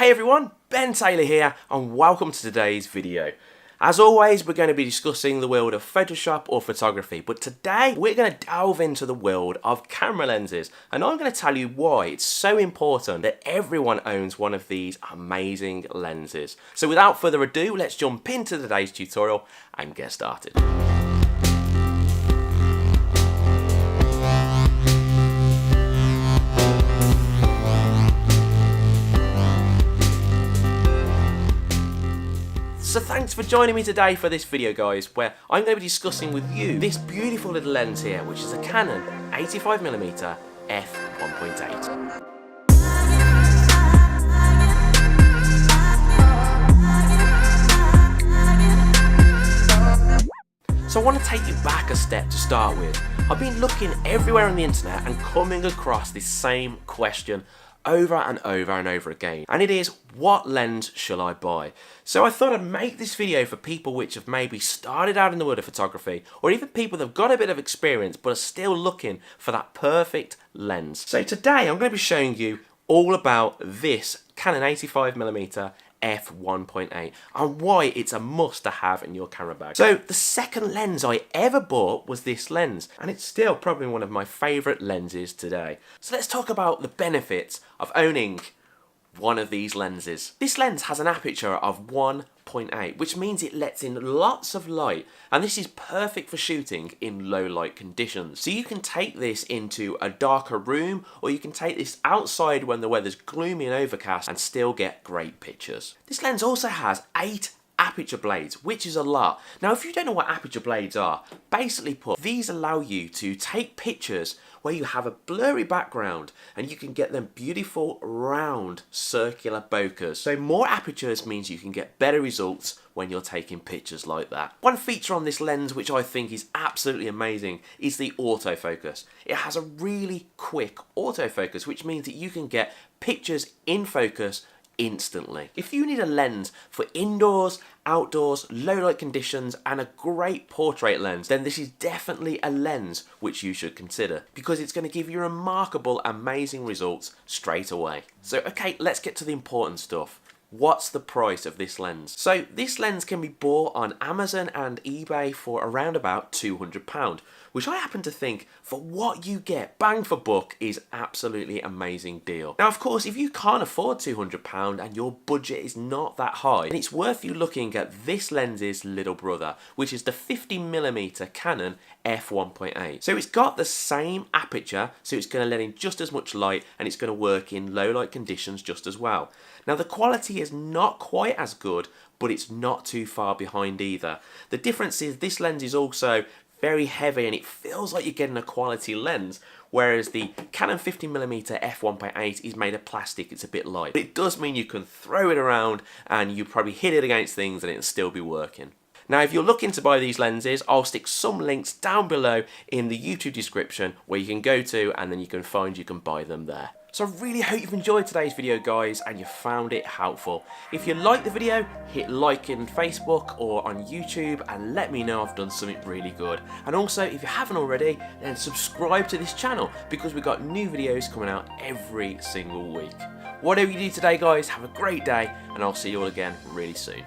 Hey everyone, Ben Taylor here and welcome to today's video. As always, we're going to be discussing the world of Photoshop or photography, but today we're going to delve into the world of camera lenses, and I'm going to tell you why it's so important that everyone owns one of these amazing lenses. So without further ado, let's jump into today's tutorial and get started. So thanks for joining me today for this video, guys, where I'm going to be discussing with you this beautiful little lens here, which is a Canon 85mm f1.8. So I want to take you back a step to start with. I've been looking everywhere on the internet and coming across this same question over and over and over again, and it is, what lens shall I buy? So I thought I'd make this video for people which have maybe started out in the world of photography, or even people that have got a bit of experience but are still looking for that perfect lens. So today I'm going to be showing you all about this Canon 85mm f1.8 and why it's a must to have in your camera bag. So the second lens I ever bought was this lens, and it's still probably one of my favourite lenses today. So let's talk about the benefits of owning one of these lenses. This lens has an aperture of 1.8, which means it lets in lots of light, and this is perfect for shooting in low light conditions. So you can take this into a darker room, or you can take this outside when the weather's gloomy and overcast and still get great pictures. This lens also has 8 aperture blades, which is a lot. Now if you don't know what aperture blades are, basically put, these allow you to take pictures where you have a blurry background and you can get them beautiful round circular bokehs. So more apertures means you can get better results when you're taking pictures like that. One feature on this lens which I think is absolutely amazing is the autofocus. It has a really quick autofocus, which means that you can get pictures in focus instantly. If you need a lens for indoors, outdoors, low light conditions and a great portrait lens, then this is definitely a lens which you should consider, because it's going to give you remarkable, amazing results straight away. So okay, let's get to the important stuff. What's the price of this lens? So this lens can be bought on Amazon and eBay for around about £200, which I happen to think, for what you get, bang for buck, is absolutely amazing deal. Now of course, if you can't afford £200 and your budget is not that high, then it's worth you looking at this lens's little brother, which is the 50mm Canon f1.8. So it's got the same aperture, so it's going to let in just as much light, and it's going to work in low light conditions just as well. Now the quality is not quite as good, but it's not too far behind either. The difference is this lens is also very heavy and it feels like you're getting a quality lens, whereas the Canon 50mm f1.8 is made of plastic, it's a bit light. But it does mean you can throw it around and you probably hit it against things and it'll still be working. Now if you're looking to buy these lenses, I'll stick some links down below in the YouTube description where you can go to, and then you can buy them there. So I really hope you've enjoyed today's video, guys, and you found it helpful. If you liked the video, hit like in Facebook or on YouTube and let me know I've done something really good. And also, if you haven't already, then subscribe to this channel, because we've got new videos coming out every single week. Whatever you do today, guys, have a great day, and I'll see you all again really soon.